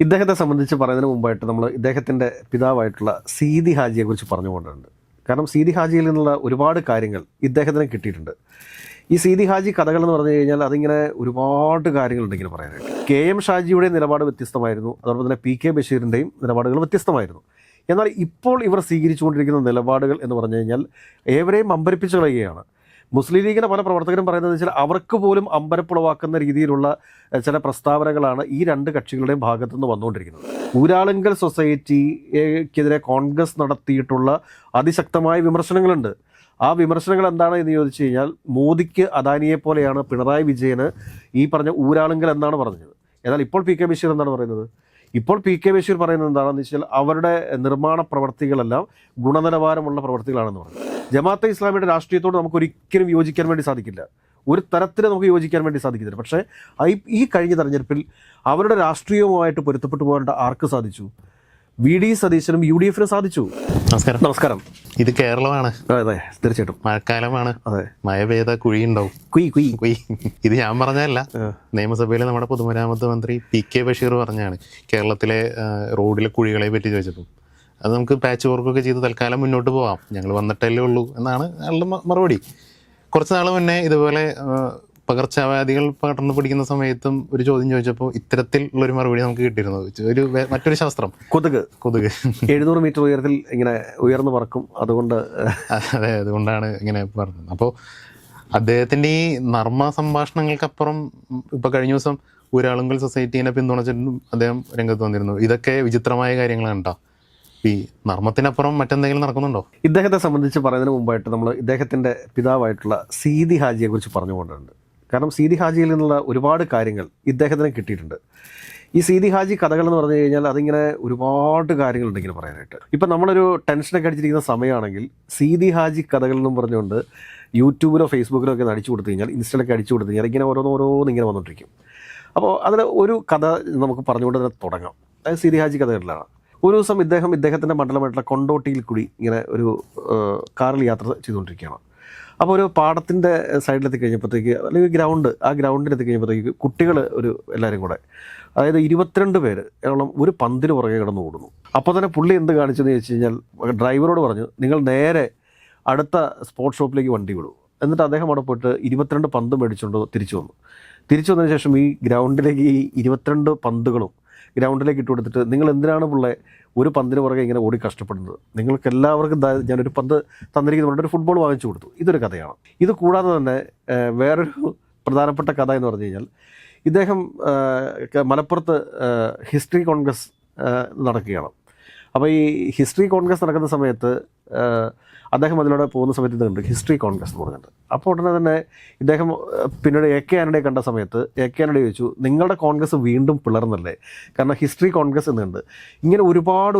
ഇദ്ദേഹത്തെ സംബന്ധിച്ച് പറയുന്നതിന് മുമ്പായിട്ട് നമ്മൾ ഇദ്ദേഹത്തിൻ്റെ പിതാവായിട്ടുള്ള സീതി ഹാജിയെക്കുറിച്ച് പറഞ്ഞുകൊണ്ടുണ്ട്. കാരണം സീതി ഹാജിയിൽ നിന്നുള്ള ഒരുപാട് കാര്യങ്ങൾ ഇദ്ദേഹത്തിന് കിട്ടിയിട്ടുണ്ട്. ഈ സീതി ഹാജി കഥകൾ എന്ന് പറഞ്ഞു കഴിഞ്ഞാൽ അതിങ്ങനെ ഒരുപാട് കാര്യങ്ങളുണ്ട് ഇങ്ങനെ പറയാനായിട്ട്. KM ഷാജിയുടെ നിലപാട് വ്യത്യസ്തമായിരുന്നു, അതോടൊപ്പം തന്നെ PK ബഷീറിൻ്റെയും നിലപാടുകൾ വ്യത്യസ്തമായിരുന്നു. എന്നാൽ ഇപ്പോൾ ഇവർ സ്വീകരിച്ചുകൊണ്ടിരിക്കുന്ന നിലപാടുകൾ എന്ന് പറഞ്ഞു കഴിഞ്ഞാൽ ഏവരെയും അമ്പരിപ്പിച്ച് കളയുകയാണ്. മുസ്ലിം ലീഗിൻ്റെ പല പ്രവർത്തകരും പറയുന്നത് വെച്ചാൽ അവർക്ക് പോലും അമ്പരപ്പുളവാക്കുന്ന രീതിയിലുള്ള ചില പ്രസ്താവനകളാണ് ഈ രണ്ട് കക്ഷികളുടെയും ഭാഗത്തു നിന്ന് വന്നുകൊണ്ടിരിക്കുന്നത്. ഊരാളുങ്കൽ സൊസൈറ്റിക്കെതിരെ കോൺഗ്രസ് നടത്തിയിട്ടുള്ള അതിശക്തമായ വിമർശനങ്ങളുണ്ട്. ആ വിമർശനങ്ങൾ എന്താണ് എന്ന് ചോദിച്ചു കഴിഞ്ഞാൽ, മോദിക്ക് അദാനിയെ പോലെയാണ് പിണറായി വിജയന് ഈ പറഞ്ഞ ഊരാളുങ്കൽ എന്നാണ് പറഞ്ഞത്. എന്നാൽ ഇപ്പോൾ PK ബഷീർ എന്താണ് പറയുന്നത്? ഇപ്പോൾ PK ബഷീർ പറയുന്നത് എന്താണെന്ന് വെച്ചാൽ അവരുടെ നിർമ്മാണ പ്രവർത്തികളെല്ലാം ഗുണനിലവാരമുള്ള പ്രവർത്തികളാണെന്ന് പറഞ്ഞു. ജമാഅത്തെ ഇസ്ലാമിയുടെ രാഷ്ട്രീയത്തോട് നമുക്ക് ഒരിക്കലും യോജിക്കാൻ വേണ്ടി സാധിക്കില്ല, ഒരു തരത്തിൽ നമുക്ക് യോജിക്കാൻ വേണ്ടി സാധിക്കുന്നില്ല. പക്ഷേ ഈ കഴിഞ്ഞ തെരഞ്ഞെടുപ്പിൽ അവരുടെ രാഷ്ട്രീയവുമായിട്ട് പൊരുത്തപ്പെട്ടു പോകേണ്ട ആർക്ക് സാധിച്ചു? VD സതീശനും UDF സാധിച്ചു. നമസ്കാരം. നമസ്കാരം. ഇത് കേരളമാണ്. അതെ, തീർച്ചയായിട്ടും മഴക്കാലമാണ്. അതെ, മഴ പെയ്ത കുഴിയുണ്ടാവും. കുയി. ഇത് ഞാൻ പറഞ്ഞതല്ല, നിയമസഭയിലെ നമ്മുടെ പൊതുമരാമത്ത് മന്ത്രി PK ബഷീർ പറഞ്ഞാണ് കേരളത്തിലെ റോഡിലെ കുഴികളെ പറ്റി ചോദിച്ചപ്പോൾ. അത് നമുക്ക് പാച്ച് വർക്കൊക്കെ ചെയ്ത് തൽക്കാലം മുന്നോട്ട് പോകാം, ഞങ്ങൾ വന്നിട്ടല്ലേ ഉള്ളൂ എന്നാണ് അയാളുടെ മറുപടി. കുറച്ച് നാൾ മുന്നേ ഇതുപോലെ പകർച്ചവ്യാധികൾ പടർന്നു പിടിക്കുന്ന സമയത്തും ഒരു ചോദ്യം ചോദിച്ചപ്പോൾ ഇത്തരത്തിലുള്ളൊരു മറുപടി നമുക്ക് കിട്ടിയിരുന്നു. മറ്റൊരു ശാസ്ത്രം, കൊതുക് 700 മീറ്റർ ഉയരത്തിൽ ഇങ്ങനെ ഉയർന്നു പറക്കും, അതുകൊണ്ട് അതെ, അതുകൊണ്ടാണ് ഇങ്ങനെ പറഞ്ഞത്. അപ്പോൾ അദ്ദേഹത്തിൻ്റെ ഈ നർമ്മ സംഭാഷണങ്ങൾക്കപ്പുറം ഇപ്പോൾ കഴിഞ്ഞ ദിവസം ഊരാളുങ്കൽ സൊസൈറ്റീനെ പിന്തുണച്ചിട്ടും അദ്ദേഹം രംഗത്ത് വന്നിരുന്നു. ഇതൊക്കെ വിചിത്രമായ കാര്യങ്ങളാണ് കേട്ടോ. ഈ നർമ്മത്തിനപ്പുറം മറ്റെന്തെങ്കിലും നടക്കുന്നുണ്ടോ? ഇദ്ദേഹത്തെ സംബന്ധിച്ച് പറയുന്നതിന് മുമ്പായിട്ട് നമ്മൾ ഇദ്ദേഹത്തിൻ്റെ പിതാവായിട്ടുള്ള സീതി ഹാജിയെക്കുറിച്ച് പറഞ്ഞുകൊണ്ടുണ്ട്. കാരണം സീതി ഹാജിയിൽ നിന്നുള്ള ഒരുപാട് കാര്യങ്ങൾ ഇദ്ദേഹത്തിന് കിട്ടിയിട്ടുണ്ട്. ഈ സീതി ഹാജി കഥകൾ എന്ന് പറഞ്ഞു കഴിഞ്ഞാൽ അതിങ്ങനെ ഒരുപാട് കാര്യങ്ങളുണ്ട് ഇങ്ങനെ പറയാനായിട്ട്. ഇപ്പം നമ്മളൊരു ടെൻഷനൊക്കെ അടിച്ചിരിക്കുന്ന സമയമാണെങ്കിൽ സീതി ഹാജി കഥകൾ എന്നും പറഞ്ഞുകൊണ്ട് യൂട്യൂബിലോ ഫേസ്ബുക്കിലോ ഒക്കെ അടിച്ചു കൊടുത്തു കഴിഞ്ഞാൽ, ഇൻസ്റ്റയിലൊക്കെ അടിച്ചു കൊടുത്തു കഴിഞ്ഞാൽ ഇങ്ങനെ ഓരോന്ന് ഇങ്ങനെ വന്നുകൊണ്ടിരിക്കും. അപ്പോൾ അതിൽ ഒരു കഥ നമുക്ക് പറഞ്ഞുകൊണ്ട് തന്നെ തുടങ്ങാം. അതായത് സീതി ഹാജി കഥകളിലാണ്. ഒരു ദിവസം ഇദ്ദേഹത്തിൻ്റെ മണ്ഡലമായിട്ടുള്ള കൊണ്ടോട്ടിയിൽ കൂടി ഇങ്ങനെ ഒരു കാറിൽ യാത്ര ചെയ്തുകൊണ്ടിരിക്കുകയാണ്. അപ്പോൾ ഒരു പാടത്തിൻ്റെ സൈഡിലെത്തി കഴിഞ്ഞപ്പോഴത്തേക്ക്, അല്ലെങ്കിൽ ഗ്രൗണ്ടിലെത്തി കഴിഞ്ഞപ്പോഴത്തേക്ക് കുട്ടികൾ എല്ലാവരും കൂടെ, അതായത് 22 പേര് ഒരു പന്തിന് പുറകെ കിടന്ന് ഓടുന്നു. അപ്പോൾ തന്നെ പുള്ളി എന്ത് കാണിച്ചെന്ന് ചോദിച്ചു കഴിഞ്ഞാൽ, ഡ്രൈവറോട് പറഞ്ഞു, നിങ്ങൾ നേരെ അടുത്ത സ്പോർട്സ് ഷോപ്പിലേക്ക് വണ്ടി വിടൂ. എന്നിട്ട് അദ്ദേഹം അവിടെ പോയിട്ട് 22 പന്ത് മേടിച്ചുകൊണ്ട് തിരിച്ചു വന്നതിന് ശേഷം ഈ ഗ്രൗണ്ടിലേക്ക് ഈ 22 പന്തുകളും ഗ്രൗണ്ടിലേക്ക് ഇട്ട് കൊടുത്തിട്ട്, നിങ്ങൾ എന്തിനാണ് പിള്ളേ ഒരു പന്തിന് പുറകെ ഇങ്ങനെ ഓടി കഷ്ടപ്പെടുന്നത്? നിങ്ങൾക്ക് എല്ലാവർക്കും ഞാനൊരു പന്ത് തന്നിരിക്കുന്നുണ്ട്, ഒരു ഫുട്ബോൾ വാങ്ങിച്ചു കൊടുത്തു. ഇതൊരു കഥയാണ്. ഇത് കൂടാതെ തന്നെ വേറൊരു പ്രധാനപ്പെട്ട കഥ എന്ന് പറഞ്ഞു കഴിഞ്ഞാൽ, ഇദ്ദേഹം മലപ്പുറത്ത് ഹിസ്റ്ററി കോൺഗ്രസ് നടക്കുകയാണ്. അപ്പോൾ ഈ ഹിസ്റ്ററി കോൺഗ്രസ് നടക്കുന്ന സമയത്ത് അദ്ദേഹം അതിലൂടെ പോകുന്ന സമയത്ത് ഇതുണ്ട് ഹിസ്റ്ററി കോൺഗ്രസ് എന്ന് പറഞ്ഞിട്ട്. അപ്പോൾ ഉടനെ തന്നെ ഇദ്ദേഹം പിന്നീട് AK ആന്റണിയെ കണ്ട സമയത്ത് AK ആന്റണി ചോദിച്ചു, നിങ്ങളുടെ കോൺഗ്രസ് വീണ്ടും പിളർന്നല്ലേ? കാരണം ഹിസ്റ്ററി കോൺഗ്രസ് എന്നുണ്ട്. ഇങ്ങനെ ഒരുപാട്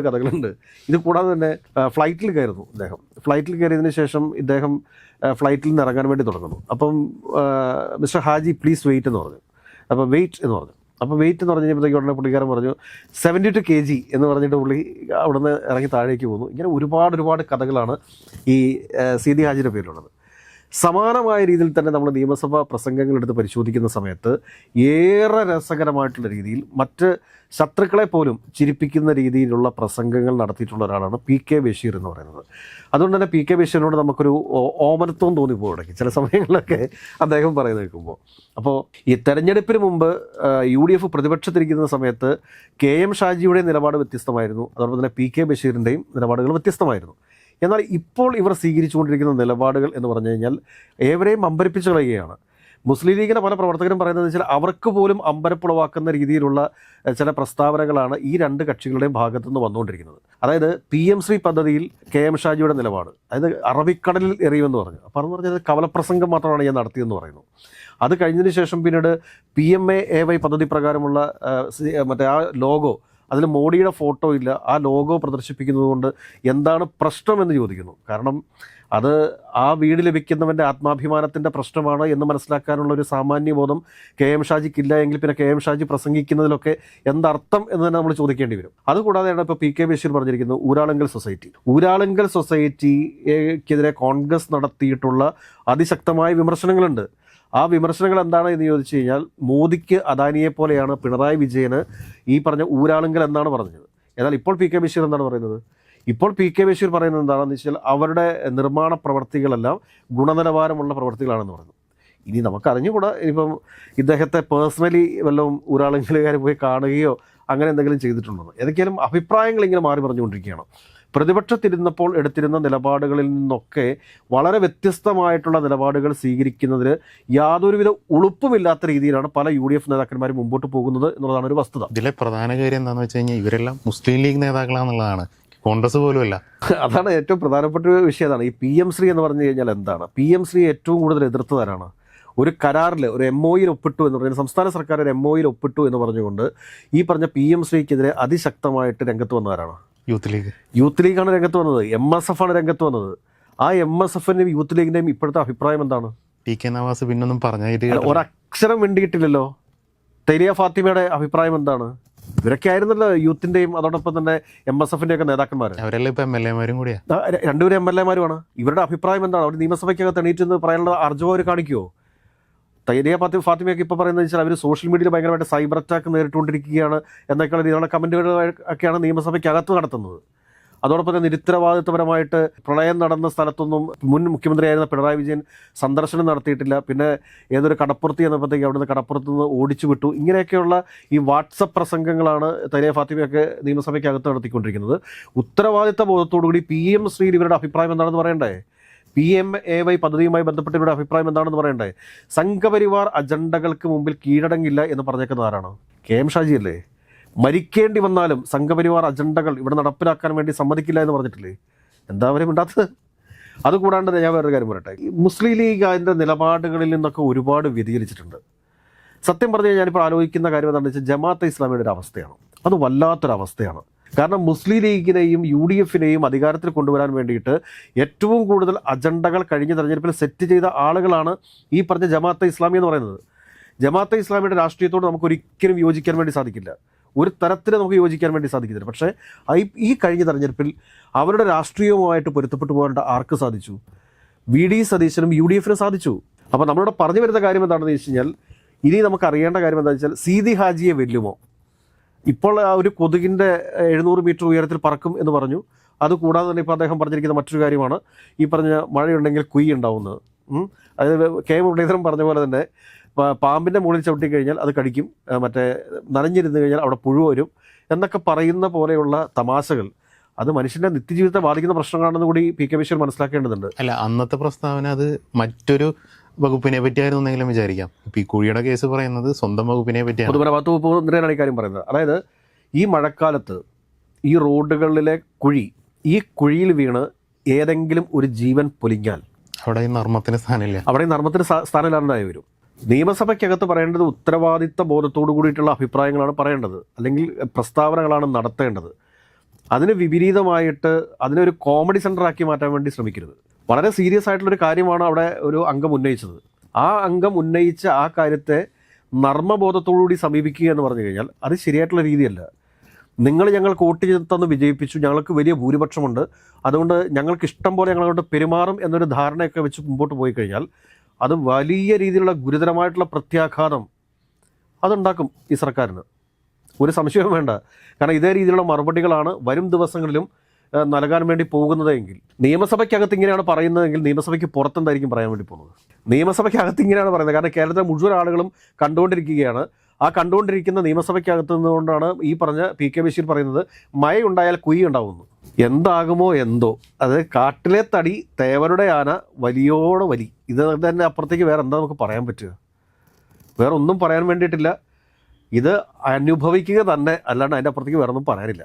കഥകളുണ്ട്. ഇത് കൂടാതെ തന്നെ ഫ്ലൈറ്റിൽ കയറുന്നു ഇദ്ദേഹം. ഫ്ലൈറ്റിൽ കയറിയതിന് ശേഷം ഇദ്ദേഹം ഫ്ലൈറ്റിൽ നിന്ന് ഇറങ്ങാൻ വേണ്ടി തുടങ്ങുന്നു. അപ്പം മിസ്റ്റർ ഹാജി പ്ലീസ് വെയിറ്റ് എന്ന് പറഞ്ഞു. അപ്പോൾ വെയിറ്റ് എന്ന് പറഞ്ഞു. അപ്പോൾ വെയിറ്റ് എന്ന് പറഞ്ഞു കഴിഞ്ഞപ്പോഴത്തേക്ക് ഉടനെ പുള്ളിക്കാരൻ പറഞ്ഞു 72 kg എന്ന് പറഞ്ഞിട്ട് പുള്ളി അവിടെ നിന്ന് ഇറങ്ങി താഴേക്ക് പോകുന്നു. ഇങ്ങനെ ഒരുപാട് കഥകളാണ് ഈ സീതി ഹാജിയുടെ പേരിലുള്ളത്. സമാനമായ രീതിയിൽ തന്നെ നമ്മൾ നിയമസഭാ പ്രസംഗങ്ങളെടുത്ത് പരിശോധിക്കുന്ന സമയത്ത് ഏറെ രസകരമായിട്ടുള്ള രീതിയിൽ മറ്റ് ശത്രുക്കളെ പോലും ചിരിപ്പിക്കുന്ന രീതിയിലുള്ള പ്രസംഗങ്ങൾ നടത്തിയിട്ടുള്ള ഒരാളാണ് PK ബഷീർ എന്ന് പറയുന്നത്. അതുകൊണ്ട് തന്നെ PK ബഷീറിനോട് നമുക്കൊരു ഓമനത്വം തോന്നിപ്പോകും ഇടയ്ക്ക് ചില സമയങ്ങളിലൊക്കെ അദ്ദേഹം പറയുന്നത് കേൾക്കുമ്പോൾ. അപ്പോൾ ഈ തെരഞ്ഞെടുപ്പിന് മുമ്പ് UDF പ്രതിപക്ഷത്തിരിക്കുന്ന സമയത്ത് KM ഷാജിയുടെ നിലപാട് വ്യത്യസ്തമായിരുന്നു, അതോടൊപ്പം തന്നെ PK ബഷീറിൻ്റെയും നിലപാടുകൾ വ്യത്യസ്തമായിരുന്നു. എന്നാൽ ഇപ്പോൾ ഇവർ സ്വീകരിച്ചുകൊണ്ടിരിക്കുന്ന നിലപാടുകൾ എന്ന് പറഞ്ഞു കഴിഞ്ഞാൽ ഏവരെയും അമ്പരിപ്പിച്ച് കളയുകയാണ്. മുസ്ലിം ലീഗിൻ്റെ പല പ്രവർത്തകരും പറയുന്നത് വെച്ചാൽ അവർക്ക് പോലും അമ്പരപ്പുളവാക്കുന്ന രീതിയിലുള്ള ചില പ്രസ്താവനകളാണ് ഈ രണ്ട് കക്ഷികളുടെയും ഭാഗത്തു നിന്ന് വന്നുകൊണ്ടിരിക്കുന്നത്. അതായത് PM ശ്രീ പദ്ധതിയിൽ KM ഷാജിയുടെ നിലപാട്, അതായത് അറബിക്കടലിൽ എറിയുമെന്ന് പറഞ്ഞു. അപ്പോൾ എന്ന് പറഞ്ഞത് കവലപ്രസംഗം മാത്രമാണ് ഞാൻ നടത്തിയെന്ന് പറയുന്നു. അത് കഴിഞ്ഞതിന് ശേഷം പിന്നീട് PMAAY പദ്ധതി പ്രകാരമുള്ള മറ്റേ ആ ലോഗോ, അതിൽ മോഡിയുടെ ഫോട്ടോ ഇല്ല, ആ ലോഗോ പ്രദർശിപ്പിക്കുന്നത് കൊണ്ട് എന്താണ് പ്രശ്നമെന്ന് ചോദിക്കുന്നു. കാരണം അത് ആ വീട് ലഭിക്കുന്നവൻ്റെ ആത്മാഭിമാനത്തിൻ്റെ പ്രശ്നമാണ് എന്ന് മനസ്സിലാക്കാനുള്ളൊരു സാമാന്യ ബോധം KM ഷാജിക്കില്ല എങ്കിൽ പിന്നെ KM ഷാജി പ്രസംഗിക്കുന്നതിലൊക്കെ എന്തർത്ഥം എന്ന് തന്നെ നമ്മൾ ചോദിക്കേണ്ടി വരും. അതുകൂടാതെയാണ് ഇപ്പോൾ PK ബഷീർ പറഞ്ഞിരിക്കുന്നത് ഊരാളുങ്കൽ സൊസൈറ്റിക്കെതിരെ കോൺഗ്രസ് നടത്തിയിട്ടുള്ള അതിശക്തമായ വിമർശനങ്ങളുണ്ട്. ആ വിമർശനങ്ങൾ എന്താണ് എന്ന് ചോദിച്ചു കഴിഞ്ഞാൽ മോദിക്ക് അദാനിയെ പോലെയാണ് പിണറായി വിജയന് ഈ പറഞ്ഞ ഊരാളുങ്കൽ എന്നാണ് പറഞ്ഞത്. എന്നാൽ ഇപ്പോൾ പി കെ ബഷീർ എന്താണ് പറയുന്നത്? ഇപ്പോൾ പി കെ ബഷീർ പറയുന്നത് എന്താണെന്ന് വെച്ചാൽ അവരുടെ നിർമ്മാണ പ്രവർത്തികളെല്ലാം ഗുണനിലവാരമുള്ള പ്രവർത്തികളാണെന്ന് പറഞ്ഞു. ഇനി നമുക്കറിഞ്ഞുകൂടാ ഇപ്പം ഇദ്ദേഹത്തെ പേഴ്സണലി വല്ലതും ഊരാളുങ്കലുകാർ പോയി കാണുകയോ അങ്ങനെ എന്തെങ്കിലും ചെയ്തിട്ടുണ്ടോ. ഏതൊക്കെയാലും അഭിപ്രായങ്ങൾ ഇങ്ങനെ മാറി പറഞ്ഞുകൊണ്ടിരിക്കുകയാണ്. പ്രതിപക്ഷത്തിരുന്നപ്പോൾ എടുത്തിരുന്ന നിലപാടുകളിൽ നിന്നൊക്കെ വളരെ വ്യത്യസ്തമായിട്ടുള്ള നിലപാടുകൾ സ്വീകരിക്കുന്നതിൽ യാതൊരുവിധ ഉളുപ്പുമില്ലാത്ത രീതിയിലാണ് പല UDF നേതാക്കന്മാരും മുമ്പോട്ട് പോകുന്നത് എന്നുള്ളതാണ് ഒരു വസ്തുത. ഇതിലെ പ്രധാന കാര്യം എന്താണെന്ന് വെച്ച് കഴിഞ്ഞാൽ ഇവരെല്ലാം മുസ്ലിം ലീഗ് നേതാക്കളാണെന്നുള്ളതാണ്, കോൺഗ്രസ് പോലുമല്ല. അതാണ് ഏറ്റവും പ്രധാനപ്പെട്ട ഒരു വിഷയം. അതാണ് ഈ PM ശ്രീ എന്ന് പറഞ്ഞു കഴിഞ്ഞാൽ എന്താണ്? PM ശ്രീ ഏറ്റവും കൂടുതൽ എതിർത്തതാരാണ്? ഒരു കരാറിൽ ഒരു MOയിൽ ഒപ്പിട്ടു എന്ന് പറഞ്ഞാൽ സംസ്ഥാന സർക്കാർ ഒരു MOയിൽ ഒപ്പിട്ടു എന്ന് പറഞ്ഞുകൊണ്ട് ഈ പറഞ്ഞ PM ശ്രീക്കെതിരെ അതിശക്തമായിട്ട് രംഗത്ത് വന്നവരാണ് യൂത്ത് ലീഗാണ് രംഗത്ത് വന്നത്. MSF ആണ് രംഗത്ത് വന്നത്. ആ MSFന്റെയും യൂത്ത് ലീഗിന്റെയും ഇപ്പോഴത്തെ അഭിപ്രായം എന്താണ്? TK നവാസ് പിന്നൊന്നും പറഞ്ഞായിട്ട് ഒരക്ഷരം വേണ്ടിയിട്ടില്ലല്ലോ. തെരിയ ഫാത്തിമയുടെ അഭിപ്രായം എന്താണ്? ഇവരൊക്കെ ആയിരുന്നല്ലോ യൂത്തിന്റെയും അതോടൊപ്പം തന്നെ MSFന്റെ ഒക്കെ നേതാക്കന്മാർ. അവരെല്ലാം ഇപ്പൊ MLA-മാരും കൂടിയാ, രണ്ടുപേരും MLA-മാരുമാണ്. ഇവരുടെ അഭിപ്രായം എന്താണ്? അവർ നിയമസഭയ്ക്കകത്ത് എണീറ്റെന്ന് പറയാനുള്ള അർജവം അവർ കാണിക്കുമോ? തൈരിയ ഫാത്തിമയൊക്കെ ഇപ്പോൾ പറയുന്നത് വെച്ചാൽ അവർ സോഷ്യൽ മീഡിയയിൽ ഭയങ്കരമായിട്ട് സൈബർ അറ്റാക്ക് നേരിട്ടുകൊണ്ടിരിക്കുകയാണ് എന്നൊക്കെയുള്ള രീതിയിലുള്ള കമൻറ്റുകൾ ഒക്കെയാണ് നിയമസഭയ്ക്കകത്ത് നടത്തുന്നത്. അതോടൊപ്പം തന്നെ നിരുത്തരവാദിത്വപരമായിട്ട് പ്രളയം നടന്ന സ്ഥലത്തൊന്നും മുൻ മുഖ്യമന്ത്രിയായിരുന്ന പിണറായി വിജയൻ സന്ദർശനം നടത്തിയിട്ടില്ല. പിന്നെ ഏതൊരു കടപ്പുറത്തി എന്നപ്പോഴത്തേക്ക് അവിടുന്ന് കടപ്പുറത്ത് നിന്ന് ഓടിച്ചു വിട്ടു. ഇങ്ങനെയൊക്കെയുള്ള ഈ വാട്സപ്പ് പ്രസംഗങ്ങളാണ് തൈരിയ ഫാത്തിമയൊക്കെ നിയമസഭയ്ക്കകത്ത് നടത്തിക്കൊണ്ടിരിക്കുന്നത്. ഉത്തരവാദിത്ത ബോധത്തോടുകൂടി PM ശ്രീ ഇവരുടെ അഭിപ്രായം എന്താണെന്ന് പറയണ്ടേ? PMAY പദ്ധതിയുമായി ബന്ധപ്പെട്ട് ഇവരുടെ അഭിപ്രായം എന്താണെന്ന് പറയണ്ടേ? സംഘപരിവാർ അജണ്ടകൾക്ക് മുമ്പിൽ കീഴടങ്ങില്ല എന്ന് പറഞ്ഞേക്കുന്ന ആരാണ്? KM ഷാജി അല്ലേ? മരിക്കേണ്ടി വന്നാലും സംഘപരിവാർ അജണ്ടകൾ ഇവിടെ നടപ്പിലാക്കാൻ വേണ്ടി സമ്മതിക്കില്ല എന്ന് പറഞ്ഞിട്ടില്ലേ? എന്താ അവരെ മിണ്ടാത്തത്? അതുകൂടാണ്ട് ഞാൻ വേറൊരു കാര്യം പറയട്ടെ. മുസ്ലിം ലീഗ് അതിൻ്റെ നിലപാടുകളിൽ നിന്നൊക്കെ ഒരുപാട് വ്യതിചലിച്ചിട്ടുണ്ട്. സത്യം പറഞ്ഞു കഴിഞ്ഞാൽ ഞാനിപ്പോൾ ആലോചിക്കുന്ന കാര്യം എന്താണെന്ന് വെച്ചാൽ ജമാഅത്തെ ഇസ്ലാമിയുടെ ഒരു അവസ്ഥയാണ്. അത് വല്ലാത്തൊരവസ്ഥയാണ്. കാരണം മുസ്ലിം ലീഗിനെയും UDFനെയും അധികാരത്തിൽ കൊണ്ടുവരാൻ വേണ്ടിയിട്ട് ഏറ്റവും കൂടുതൽ അജണ്ടകൾ കഴിഞ്ഞ തെരഞ്ഞെടുപ്പിൽ സെറ്റ് ചെയ്ത ആളുകളാണ് ഈ പറഞ്ഞ ജമാഅത്തെ ഇസ്ലാമി എന്ന് പറയുന്നത്. ജമാഅത്തെ ഇസ്ലാമിയുടെ രാഷ്ട്രീയത്തോട് നമുക്ക് ഒരിക്കലും യോജിക്കാൻ വേണ്ടി സാധിക്കില്ല. ഒരു തരത്തിൽ നമുക്ക് യോജിക്കാൻ വേണ്ടി സാധിക്കുന്നില്ല. പക്ഷേ ഈ കഴിഞ്ഞ തെരഞ്ഞെടുപ്പിൽ അവരുടെ രാഷ്ട്രീയവുമായിട്ട് പൊരുത്തപ്പെട്ടു പോകേണ്ട ആർക്ക് സാധിച്ചു? VD സതീശനും UDFനും സാധിച്ചു. അപ്പോൾ നമ്മളിവിടെ പറഞ്ഞു വരുന്ന കാര്യം എന്താണെന്ന് വെച്ച് കഴിഞ്ഞാൽ ഇനി നമുക്ക് അറിയേണ്ട കാര്യം എന്താണെന്ന് വെച്ചാൽ സീതി ഹാജിയെ വെല്ലുമോ? ഇപ്പോൾ ആ ഒരു കൊതുകിൻ്റെ 700 മീറ്റർ ഉയരത്തിൽ പറക്കും എന്ന് പറഞ്ഞു. അതുകൂടാതെ തന്നെ ഇപ്പോൾ അദ്ദേഹം പറഞ്ഞിരിക്കുന്ന മറ്റൊരു കാര്യമാണ് ഈ പറഞ്ഞ മഴയുണ്ടെങ്കിൽ കുയി ഉണ്ടാവുന്നത്. അതായത് KM മുരളീധരൻ പറഞ്ഞ പോലെ തന്നെ പാമ്പിൻ്റെ മുകളിൽ ചവിട്ടി കഴിഞ്ഞാൽ അത് കടിക്കും, മറ്റേ നനഞ്ഞിരുന്ന് കഴിഞ്ഞാൽ അവിടെ പുഴു വരും എന്നൊക്കെ പറയുന്ന പോലെയുള്ള തമാശകൾ അത് മനുഷ്യൻ്റെ നിത്യജീവിതത്തെ ബാധിക്കുന്ന പ്രശ്നങ്ങളാണെന്ന് കൂടി PK ബഷീർ മനസ്സിലാക്കേണ്ടതുണ്ട്. അല്ല, അന്നത്തെ പ്രസ്താവന അത് മറ്റൊരു വകുപ്പിനെ പറ്റിയായിരുന്നു എന്തെങ്കിലും വിചാരിക്കാം. ഇപ്പം ഈ കുഴിയുടെ കേസ് പറയുന്നത് സ്വന്തം വകുപ്പിനെ പറ്റിയാണ്. പൊതുമരാമത്ത് വകുപ്പ് മന്ത്രിയാണ് ഈ കാര്യം പറയുന്നത്. അതായത് ഈ മഴക്കാലത്ത് ഈ റോഡുകളിലെ കുഴി, ഈ കുഴിയിൽ വീണ് ഏതെങ്കിലും ഒരു ജീവൻ പൊലിഞ്ഞാൽ അവിടെ ഈ നർമ്മത്തിന് സ്ഥാനമില്ല. അവിടെ ഈ നർമ്മത്തിന് സ്ഥാനമില്ലാണ്ടായി വരും. നിയമസഭയ്ക്കകത്ത് പറയേണ്ടത് ഉത്തരവാദിത്ത ബോധത്തോടു കൂടിയിട്ടുള്ള അഭിപ്രായങ്ങളാണ് പറയേണ്ടത്, അല്ലെങ്കിൽ പ്രസ്താവനകളാണ് നടത്തേണ്ടത്. അതിന് വിപരീതമായിട്ട് അതിനെ ഒരു കോമഡി സെൻ്ററാക്കി മാറ്റാൻ വേണ്ടി ശ്രമിക്കരുത്. വളരെ സീരിയസ് ആയിട്ടുള്ളൊരു കാര്യമാണ് അവിടെ ഒരു അംഗം ഉന്നയിച്ചത്. ആ അംഗം ഉന്നയിച്ച ആ കാര്യത്തെ നർമ്മബോധത്തോടുകൂടി സമീപിക്കുക എന്ന് പറഞ്ഞു കഴിഞ്ഞാൽ അത് ശരിയായിട്ടുള്ള രീതിയല്ല. നിങ്ങൾ ഞങ്ങൾക്ക് വോട്ട് തന്ന് വിജയിപ്പിച്ചു, ഞങ്ങൾക്ക് വലിയ ഭൂരിപക്ഷമുണ്ട്, അതുകൊണ്ട് ഞങ്ങൾക്ക് ഇഷ്ടം പോലെ ഞങ്ങളോട് പെരുമാറും എന്നൊരു ധാരണയൊക്കെ വെച്ച് മുമ്പോട്ട് പോയി കഴിഞ്ഞാൽ അത് വലിയ രീതിയിലുള്ള ഗുരുതരമായിട്ടുള്ള പ്രത്യാഘാതം അതുണ്ടാക്കും ഈ സർക്കാരിന്. ഒരു സംശയവും വേണ്ട. കാരണം ഇതേ രീതിയിലുള്ള മറുപടികളാണ് വരും ദിവസങ്ങളിലും നൽകാൻ വേണ്ടി പോകുന്നതെങ്കിൽ, നിയമസഭയ്ക്കകത്ത് ഇങ്ങനെയാണ് പറയുന്നതെങ്കിൽ നിയമസഭയ്ക്ക് പുറത്തെന്തായിരിക്കും പറയാൻ വേണ്ടി പോകുന്നത്? നിയമസഭയ്ക്കകത്ത് ഇങ്ങനെയാണ് പറയുന്നത്. കാരണം കേരളത്തിലെ മുഴുവൻ ആളുകളും കണ്ടുകൊണ്ടിരിക്കുകയാണ്. ആ കണ്ടുകൊണ്ടിരിക്കുന്ന നിയമസഭയ്ക്കകത്ത് നിന്നുകൊണ്ടാണ് ഈ പറഞ്ഞ PK ബഷീർ പറയുന്നത് മഴ ഉണ്ടായാൽ കുഴി ഉണ്ടാവുന്നു. എന്താകുമോ എന്തോ. അത് കാട്ടിലെ തടി തേവരുടെ ആന വലിയോടെ വലി. ഇത് തന്നെ അപ്പുറത്തേക്ക് വേറെ എന്താ നമുക്ക് പറയാൻ പറ്റുക? വേറെ ഒന്നും പറയാൻ വേണ്ടിയിട്ടില്ല. ഇത് അനുഭവിക്കുക തന്നെ, അല്ലാണ്ട് അതിൻ്റെ അപ്പുറത്തേക്ക് വേറെ ഒന്നും പറയാനില്ല.